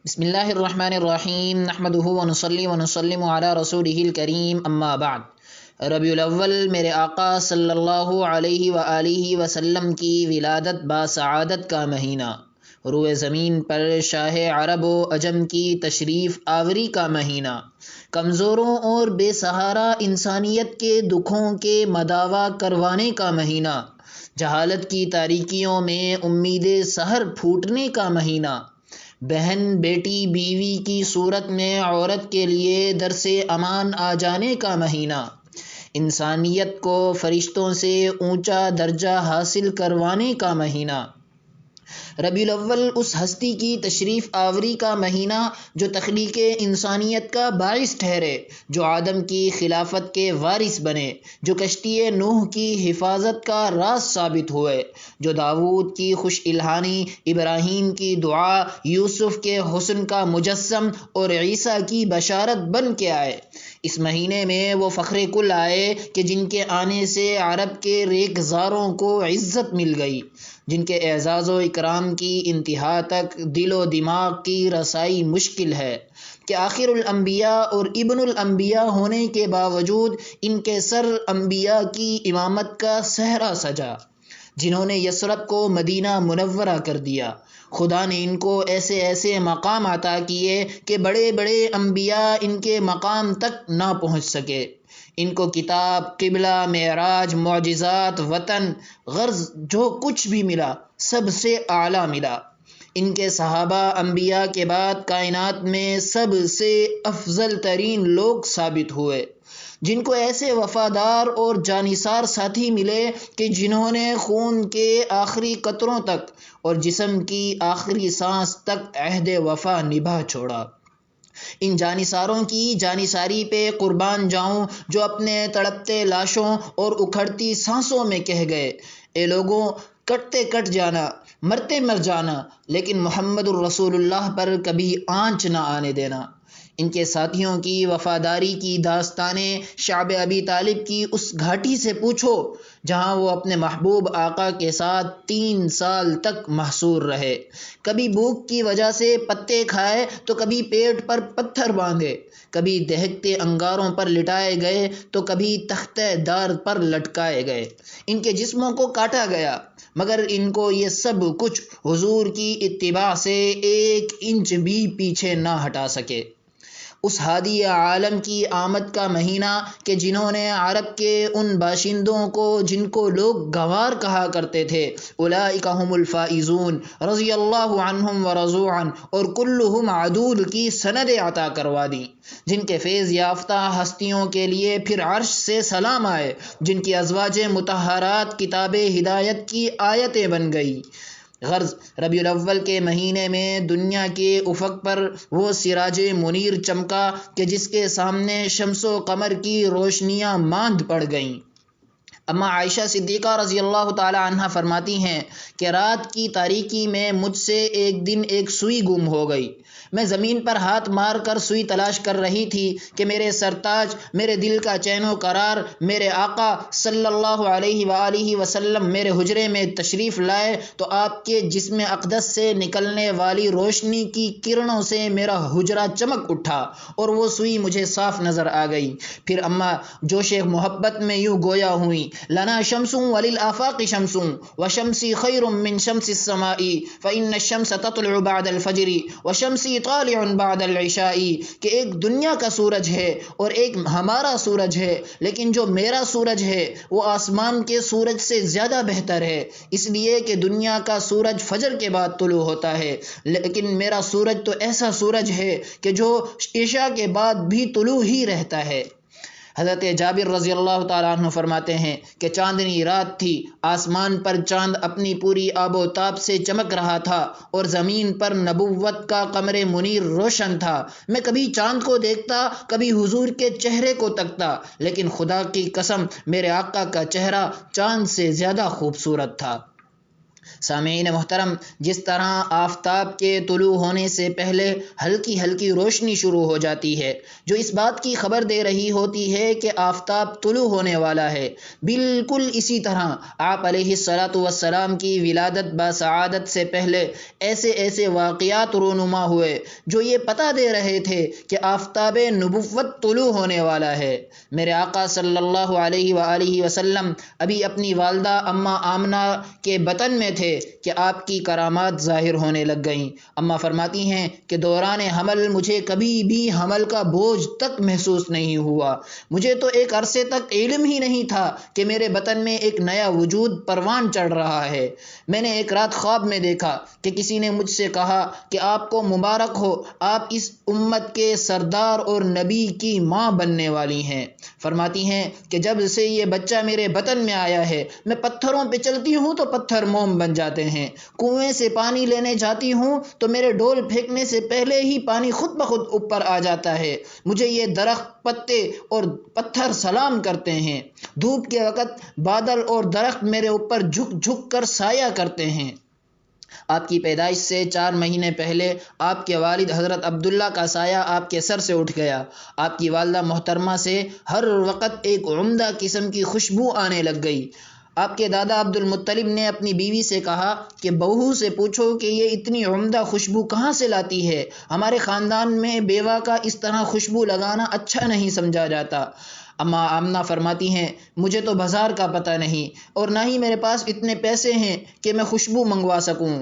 بسم اللہ الرحمن الرحیم نحمدہ ونصلی ونسلم علی رسولہ الکریم اما بعد۔ ربیع الاول میرے آقا صلی اللہ علیہ وآلہ وسلم کی ولادت باسعادت کا مہینہ، روئے زمین پر شاہ عرب و عجم کی تشریف آوری کا مہینہ، کمزوروں اور بے سہارا انسانیت کے دکھوں کے مداوا کروانے کا مہینہ، جہالت کی تاریکیوں میں امید سحر پھوٹنے کا مہینہ، بہن بیٹی بیوی کی صورت میں عورت کے لیے درس امان آ جانے کا مہینہ، انسانیت کو فرشتوں سے اونچا درجہ حاصل کروانے کا مہینہ۔ ربیع الاول اس ہستی کی تشریف آوری کا مہینہ جو تخلیق انسانیت کا باعث ٹھہرے، جو آدم کی خلافت کے وارث بنے، جو کشتی نوح کی حفاظت کا راز ثابت ہوئے، جو داؤد کی خوش الہانی، ابراہیم کی دعا، یوسف کے حسن کا مجسم اور عیسیٰ کی بشارت بن کے آئے۔ اس مہینے میں وہ فخر کل آئے کہ جن کے آنے سے عرب کے ریگزاروں کو عزت مل گئی، جن کے اعزاز و اکرام کی انتہا تک دل و دماغ کی رسائی مشکل ہے، کہ آخر الانبیاء اور ابن الانبیاء ہونے کے باوجود ان کے سر انبیاء کی امامت کا صحرا سجا، جنہوں نے یثرب کو مدینہ منورہ کر دیا۔ خدا نے ان کو ایسے ایسے مقام عطا کیے کہ بڑے بڑے انبیاء ان کے مقام تک نہ پہنچ سکے۔ ان کو کتاب، قبلہ، معراج، معجزات، وطن، غرض جو کچھ بھی ملا سب سے اعلیٰ ملا۔ ان کے صحابہ انبیاء کے بعد کائنات میں سب سے افضل ترین لوگ ثابت ہوئے، جن کو ایسے وفادار اور جانثار ساتھی ملے کہ جنہوں نے خون کے آخری قطروں تک اور جسم کی آخری سانس تک عہد وفا نبھا چھوڑا۔ ان جانثاروں کی جانثاری پہ قربان جاؤں جو اپنے تڑپتے لاشوں اور اکھڑتی سانسوں میں کہہ گئے، اے لوگوں، کٹتے کٹ جانا، مرتے مر جانا، لیکن محمد الرسول اللہ پر کبھی آنچ نہ آنے دینا۔ ان کے ساتھیوں کی وفاداری کی داستانیں شعب ابی طالب کی اس گھاٹی سے پوچھو جہاں وہ اپنے محبوب آقا کے ساتھ 3 سال تک محصور رہے، کبھی بھوک کی وجہ سے پتے کھائے تو کبھی پیٹ پر پتھر باندھے، کبھی دہکتے انگاروں پر لٹائے گئے تو کبھی تختہ دار پر لٹکائے گئے، ان کے جسموں کو کاٹا گیا، مگر ان کو یہ سب کچھ حضور کی اتباع سے 1 انچ بھی پیچھے نہ ہٹا سکے۔ اس ہادی عالم کی آمد کا مہینہ کہ جنہوں نے عرب کے ان باشندوں کو جن کو لوگ گنوار کہا کرتے تھے، اولئک هم الفائزون رضی اللہ عنہم ورضوا عنہ اور کلہم عدول کی سند عطا کروا دی، جن کے فیض یافتہ ہستیوں کے لیے پھر عرش سے سلام آئے، جن کی ازواج مطہرات کتاب ہدایت کی آیتیں بن گئی۔ غرض ربیع الاول کے مہینے میں دنیا کے افق پر وہ سراج منیر چمکا کہ جس کے سامنے شمس و قمر کی روشنیاں ماند پڑ گئیں۔ اما عائشہ صدیقہ رضی اللہ تعالی عنہا فرماتی ہیں کہ رات کی تاریکی میں مجھ سے ایک دن ایک سوئی گم ہو گئی، میں زمین پر ہاتھ مار کر سوئی تلاش کر رہی تھی کہ میرے سرتاج، میرے دل کا چین و قرار، میرے آقا صلی اللہ علیہ وآلہ وسلم میرے حجرے میں تشریف لائے تو آپ کے جسم اقدس سے نکلنے والی روشنی کی کرنوں سے میرا حجرہ چمک اٹھا اور وہ سوئی مجھے صاف نظر آ گئی۔ پھر اما جوش محبت میں یوں گویا ہوئیں، لنا شمس وللآفاق شمس وشمسی خیر من شمس السماء فإن الشمس تطلع بعد الفجر وشمسی طالع بعد العشاء، کہ ایک دنیا کا سورج ہے اور ایک ہمارا سورج ہے، لیکن جو میرا سورج ہے وہ آسمان کے سورج سے زیادہ بہتر ہے، اس لیے کہ دنیا کا سورج فجر کے بعد طلوع ہوتا ہے، لیکن میرا سورج تو ایسا سورج ہے کہ جو عشاء کے بعد بھی طلوع ہی رہتا ہے۔ حضرت جابر رضی اللہ تعالیٰ عنہ فرماتے ہیں کہ چاندنی رات تھی، آسمان پر چاند اپنی پوری آب و تاب سے چمک رہا تھا اور زمین پر نبوت کا قمر منیر روشن تھا، میں کبھی چاند کو دیکھتا، کبھی حضور کے چہرے کو تکتا، لیکن خدا کی قسم میرے آقا کا چہرہ چاند سے زیادہ خوبصورت تھا۔ سامعین محترم، جس طرح آفتاب کے طلوع ہونے سے پہلے ہلکی ہلکی روشنی شروع ہو جاتی ہے جو اس بات کی خبر دے رہی ہوتی ہے کہ آفتاب طلوع ہونے والا ہے، بالکل اسی طرح آپ علیہ الصلاۃ والسلام کی ولادت بسعادت سے پہلے ایسے ایسے واقعات رونما ہوئے جو یہ پتہ دے رہے تھے کہ آفتاب نبوت طلوع ہونے والا ہے۔ میرے آقا صلی اللہ علیہ وآلہ وسلم ابھی اپنی والدہ اماں آمنہ کے بطن میں تھے کہ آپ کی کرامات ظاہر ہونے لگ گئیں۔ اماں فرماتی ہیں کہ دوران حمل مجھے کبھی بھی حمل کا بوجھ تک محسوس نہیں ہوا۔ مجھے تو ایک عرصے تک علم ہی نہیں تھا کہ میرے بطن میں ایک نیا وجود پروان چڑھ رہا ہے۔ میں نے ایک رات خواب میں دیکھا کہ کسی نے مجھ سے کہا کہ آپ کو مبارک ہو، آپ اس امت کے سردار اور نبی کی ماں بننے والی ہیں۔ فرماتی ہیں کہ جب سے یہ بچہ میرے بطن میں آیا ہے، میں پتھروں پہ چلتی ہوں تو پتھر موم بن جاتے ہیں، کنویں سے پانی لینے جاتی ہوں تو میرے ڈول پھینکنے سے پہلے ہی پانی خود بخود اوپر آ جاتا ہے، مجھے یہ درخت، پتے اور پتھر سلام کرتے ہیں، دھوپ کے وقت بادل اور درخت میرے اوپر جھک جھک کر سایہ کرتے ہیں۔ آپ کی پیدائش سے 4 مہینے پہلے آپ کے والد حضرت عبداللہ کا سایہ آپ کے سر سے اٹھ گیا۔ آپ کی والدہ محترمہ سے ہر وقت ایک عمدہ قسم کی خوشبو آنے لگ گئی۔ آپ کے دادا عبد المطلب نے اپنی بیوی سے کہا کہ بہو سے پوچھو کہ یہ اتنی عمدہ خوشبو کہاں سے لاتی ہے، ہمارے خاندان میں بیوہ کا اس طرح خوشبو لگانا اچھا نہیں سمجھا جاتا۔ اماں آمنہ فرماتی ہیں مجھے تو بازار کا پتہ نہیں اور نہ ہی میرے پاس اتنے پیسے ہیں کہ میں خوشبو منگوا سکوں،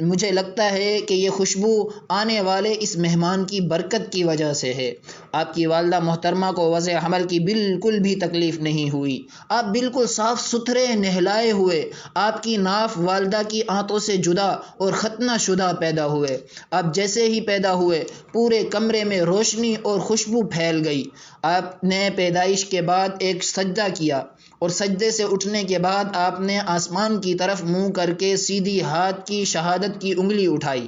مجھے لگتا ہے کہ یہ خوشبو آنے والے اس مہمان کی برکت کی وجہ سے ہے۔ آپ کی والدہ محترمہ کو وضع حمل کی بالکل بھی تکلیف نہیں ہوئی، آپ بالکل صاف ستھرے نہلائے ہوئے، آپ کی ناف والدہ کی آنتوں سے جدا اور ختنہ شدہ پیدا ہوئے۔ آپ جیسے ہی پیدا ہوئے پورے کمرے میں روشنی اور خوشبو پھیل گئی۔ آپ نے پیدائش کے بعد ایک سجدہ کیا اور سجدے سے اٹھنے کے بعد آپ نے آسمان کی طرف منہ کر کے سیدھی ہاتھ کی شہادت کی انگلی اٹھائی۔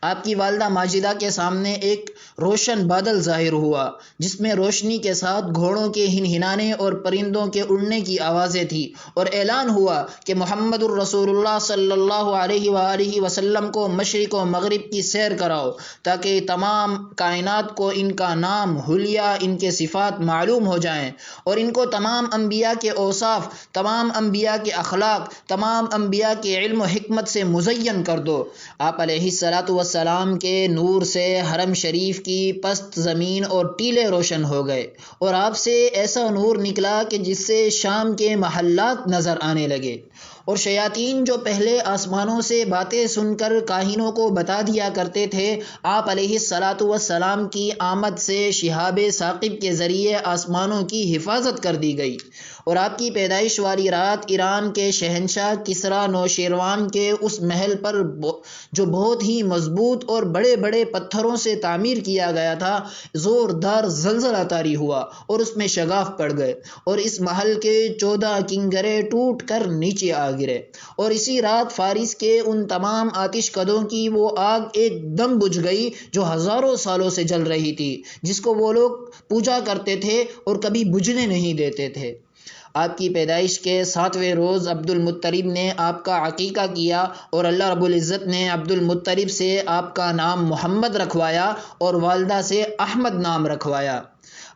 آپ کی والدہ ماجدہ کے سامنے ایک روشن بادل ظاہر ہوا جس میں روشنی کے ساتھ گھوڑوں کے ہنہنانے اور پرندوں کے اڑنے کی آوازیں تھیں، اور اعلان ہوا کہ محمد الرسول اللہ صلی اللہ علیہ وآلہ وسلم کو مشرق و مغرب کی سیر کراؤ تاکہ تمام کائنات کو ان کا نام، حلیہ، ان کے صفات معلوم ہو جائیں اور ان کو تمام انبیاء کے اوصاف، تمام انبیاء کے اخلاق، تمام انبیاء کے علم و حکمت سے مزین کر دو۔ آپ علیہ الصلاۃ والسلام کے نور سے حرم شریف کی پست زمین اور ٹیلے روشن ہو گئے اور آپ سے ایسا نور نکلا کہ جس سے شام کے محلات نظر آنے لگے، اور شیاطین جو پہلے آسمانوں سے باتیں سن کر کاہنوں کو بتا دیا کرتے تھے، آپ علیہ الصلاۃ والسلام کی آمد سے شہاب ثاقب کے ذریعے آسمانوں کی حفاظت کر دی گئی، اور آپ کی پیدائش والی رات ایران کے شہنشاہ کسریٰ نوشیروان کے اس محل پر جو بہت ہی مضبوط اور بڑے بڑے پتھروں سے تعمیر کیا گیا تھا، زوردار زلزلہ طاری ہوا اور اس میں شگاف پڑ گئے اور اس محل کے 14 کنگرے ٹوٹ کر نیچے آ گرے، اور اسی رات فارس کے ان تمام آتش کدوں کی وہ آگ ایک دم بجھ گئی جو ہزاروں سالوں سے جل رہی تھی، جس کو وہ لوگ پوجا کرتے تھے اور کبھی بجھنے نہیں دیتے تھے۔ آپ کی پیدائش کے 7ویں روز عبد المطلب نے آپ کا عقیقہ کیا اور اللہ رب العزت نے عبد المطلب سے آپ کا نام محمد رکھوایا اور والدہ سے احمد نام رکھوایا۔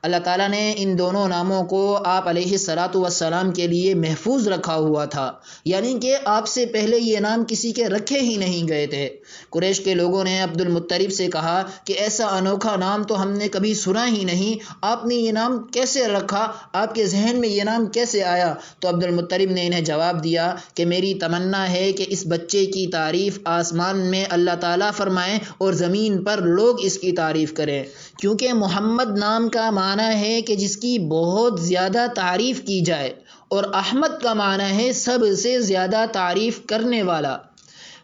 اللہ تعالیٰ نے ان دونوں ناموں کو آپ علیہ الصلاۃ والسلام کے لیے محفوظ رکھا ہوا تھا، یعنی کہ آپ سے پہلے یہ نام کسی کے رکھے ہی نہیں گئے تھے۔ قریش کے لوگوں نے عبد المطلب سے کہا کہ ایسا انوکھا نام تو ہم نے کبھی سنا ہی نہیں، آپ نے یہ نام کیسے رکھا، آپ کے ذہن میں یہ نام کیسے آیا؟ تو عبد المطلب نے انہیں جواب دیا کہ میری تمنا ہے کہ اس بچے کی تعریف آسمان میں اللہ تعالیٰ فرمائیں اور زمین پر لوگ اس کی تعریف کریں، کیونکہ محمد نام کا معنی ہے کہ جس کی بہت زیادہ تعریف کی جائے، اور احمد کا معنی ہے سب سے زیادہ تعریف کرنے والا۔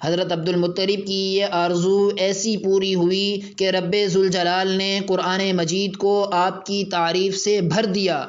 حضرت عبد المطلب کی یہ آرزو ایسی پوری ہوئی کہ رب ذوالجلال نے قرآن مجید کو آپ کی تعریف سے بھر دیا،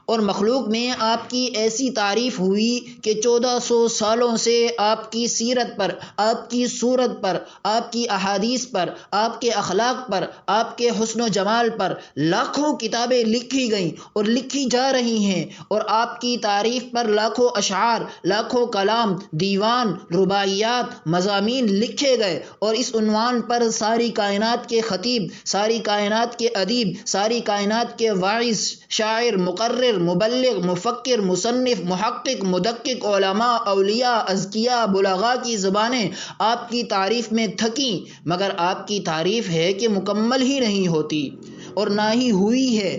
اور مخلوق میں آپ کی ایسی تعریف ہوئی کہ 1400 سالوں سے آپ کی سیرت پر، آپ کی صورت پر، آپ کی احادیث پر، آپ کے اخلاق پر، آپ کے حسن و جمال پر لاکھوں کتابیں لکھی گئیں اور لکھی جا رہی ہیں، اور آپ کی تعریف پر لاکھوں اشعار، لاکھوں کلام، دیوان، رباعیات، مضامین لکھے گئے، اور اس عنوان پر ساری کائنات کے خطیب، ساری کائنات کے ادیب، ساری کائنات کے واعظ، شاعر، مقرر، مبلغ، مفکر، مصنف، محقق، مدقق، علماء، اولیاء، اذکیاء، بلغاء کی زبانیں آپ کی تعریف میں تھکیں، مگر آپ کی تعریف ہے کہ مکمل ہی نہیں ہوتی اور نہ ہی ہوئی ہے۔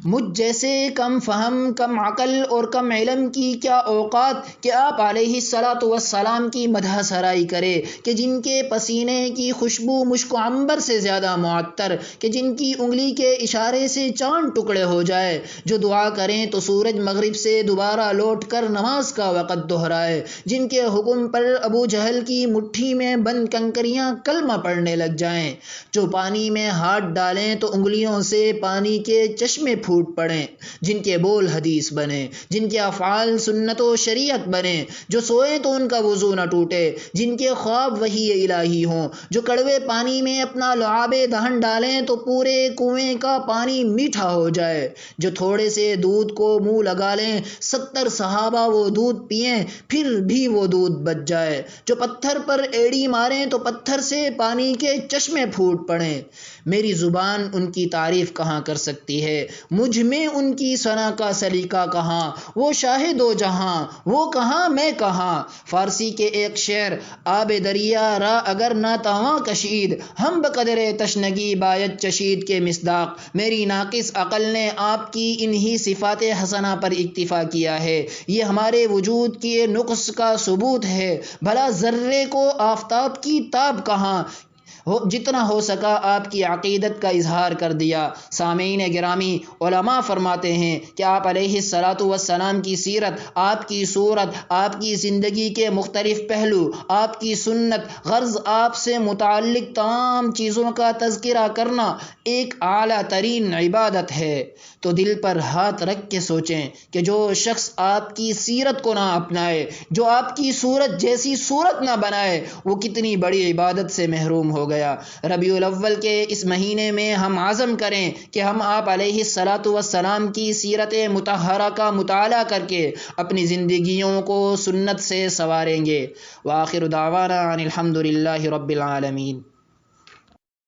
مجھ جیسے کم فہم، کم عقل اور کم علم کی کیا اوقات کہ آپ علیہ الصلاۃ والسلام کی مدح سرائی کرے، کہ جن کے پسینے کی خوشبو مشک و عنبر سے زیادہ معطر، کہ جن کی انگلی کے اشارے سے چاند ٹکڑے ہو جائے، جو دعا کریں تو سورج مغرب سے دوبارہ لوٹ کر نماز کا وقت دہرائے، جن کے حکم پر ابو جہل کی مٹھی میں بند کنکریاں کلمہ پڑھنے لگ جائیں، جو پانی میں ہاتھ ڈالیں تو انگلیوں سے پانی کے چشمے پھوٹ پڑیں، جن کے بول حدیث بنے، جن کے افعال سنت و شریعت بنے، جو سوئیں تو ان کا وضو نہ ٹوٹے، جن کے خواب وحی الہی ہوں، جو کڑوے پانی میں اپنا لعاب دہن ڈالیں تو پورے کنویں کا پانی میٹھا ہو جائے، جو تھوڑے سے دودھ کو منہ لگا لیں 70 صحابہ وہ دودھ پئیں پھر بھی وہ دودھ بچ جائے، جو پتھر پر ایڑی ماریں تو پتھر سے پانی کے چشمے پھوٹ پڑیں۔ میری زبان ان کی تعریف کہاں کر سکتی ہے، مجھ میں ان کی ثنا کا سلیقہ کہاں، وہ شاہ دو جہاں، وہ کہاں میں کہاں۔ فارسی کے ایک شعر: آب دریا را اگر نہ تواں کشید، ہم بقدر تشنگی باید چشید کے مصداق، میری ناقص عقل نے آپ کی انہی صفات حسنہ پر اکتفا کیا ہے، یہ ہمارے وجود کے نقص کا ثبوت ہے، بھلا ذرے کو آفتاب کی تاب کہاں، جتنا ہو سکا آپ کی عقیدت کا اظہار کر دیا۔ سامعین گرامی، علماء فرماتے ہیں کہ آپ علیہ الصلاۃ والسلام کی سیرت، آپ کی صورت، آپ کی زندگی کے مختلف پہلو، آپ کی سنت، غرض آپ سے متعلق تمام چیزوں کا تذکرہ کرنا ایک اعلیٰ ترین عبادت ہے۔ تو دل پر ہاتھ رکھ کے سوچیں کہ جو شخص آپ کی سیرت کو نہ اپنائے، جو آپ کی صورت جیسی صورت نہ بنائے، وہ کتنی بڑی عبادت سے محروم ہو گیا۔ ربیع الاول کے اس مہینے میں ہم عزم کریں کہ ہم آپ علیہ الصلاۃ والسلام کی سیرت مطہرہ کا مطالعہ کر کے اپنی زندگیوں کو سنت سے سنواریں گے۔ وآخر دعوانا ان الحمد للہ رب العالمین۔